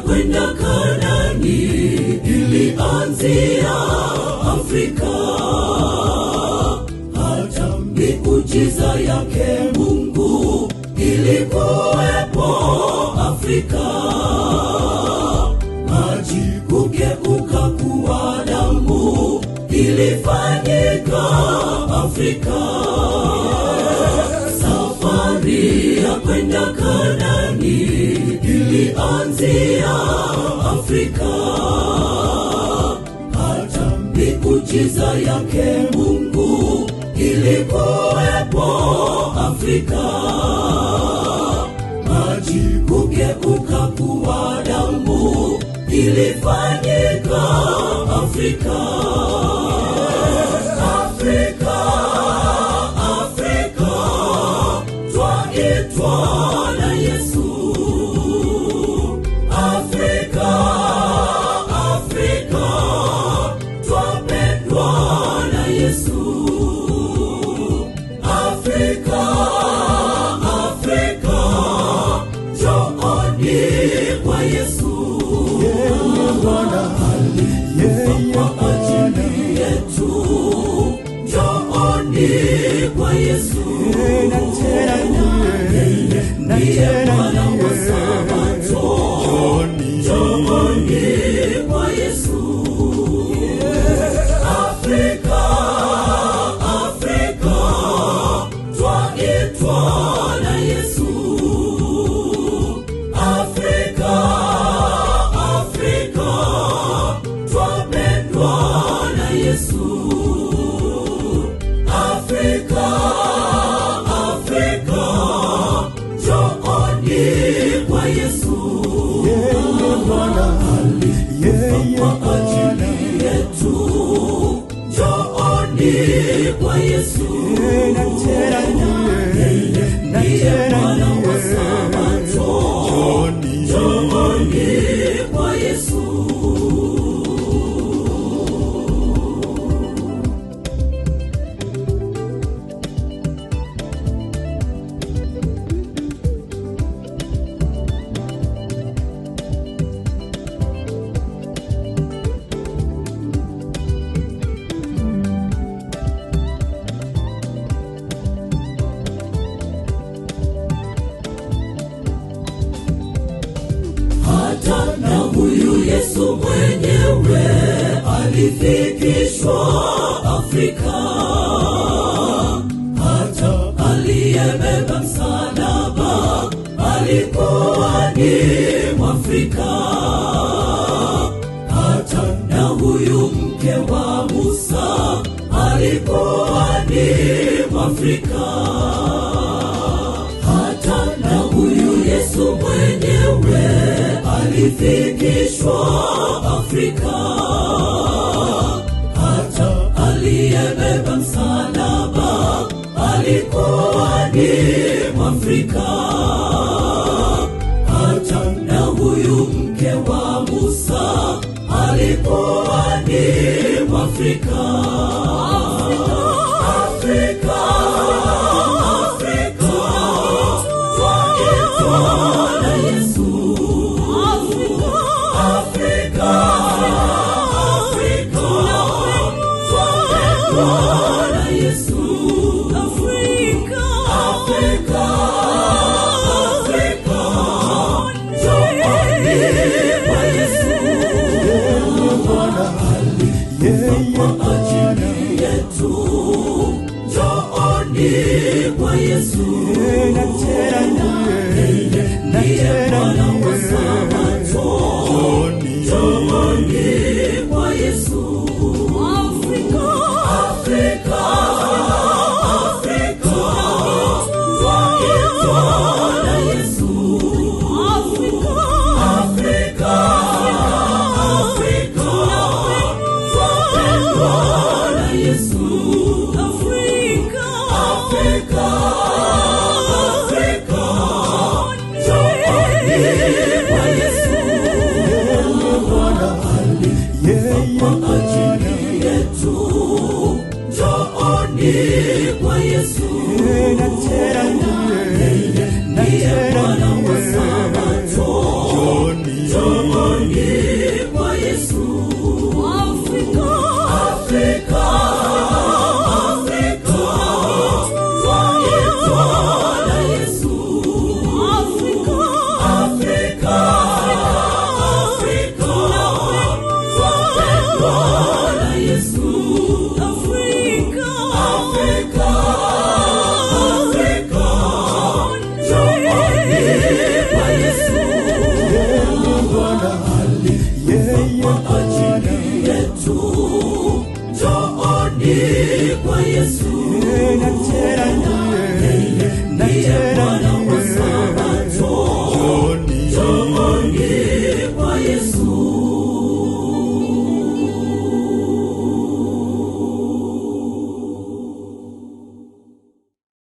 kwenda Kanaani ilianzia Afrika. Hata miujiza yake Mungu ilikuwepo Afrika. Maji kugeuka kuwa damu ilifanyika Afrika. Safari ya kwenda Kanaani ilianzia Afrika. Hata miujiza yake Mungu ilikuwepo Afrika. Maji kugeuka kuwa damu ilifanyika Afrika. Afrika, Afrika, twaitwa na Yesu. Afrika, Afrika, twapendwa na Yesu. Afrika, Afrika, njooni kwa Yesu. Alikufa kwa ajili yetu. Njooni kwa Yesu. Ndiye Bwana wa Sabato. Njooni kwa Yesu. Afrika, Afrika, twaitwa na Yesu. Afrika, Afrika, twapendwa na Yesu. Afrika, Afrika, njooni kwa Yesu. Alikufa kwa ajili yetu. Njooni kwa Yesu. Ndiye Bwana wa Sabato. Njooni kwa Yesu. Hata na huyu Yesu mwenyewe alifikishwa Afrika. Hata aliyebeba msalaba alikuwa ni Mwafrika. Hata na huyu mke wa Musa alikuwa ni Mwafrika. Hata na huyu Yesu mwenyewe alifikishwa Afrika. Hata aliyebeba msalaba alikuwa ni Mwafrika. Hata na huyu mke wa Musa alikuwa ni Mwafrika. Afrika, Afrika, twaitwa na Yesu. Afrika, Afrika, twapendwa na Yesu. Afrika, Afrika, Afrika, njooni kwa Yesu. Alikufa kwa ajili yetu. Njooni kwa Yesu. Ndiye Bwana wa Sabato. Njooni kwa Yesu. Afrika, Afrika, Afrika, twaitwa na Yesu. Afrika, Afrika, twapendwa na Yesu. Afrika, Afrika, Afrika, njooni kwa Yesu. Alikufa kwa ajili yetu. Njooni kwa Yesu. Ndiye Bwana wa Sabato. Njooni kwa Yesu. Afrika, Afrika, Afrika, twaitwa na Yesu. Afrika, Afrika, Afrika, twapendwa na Yesu. Afrika, Afrika, Afrika, twaitwa kwa Yesu. Kwa Yesu,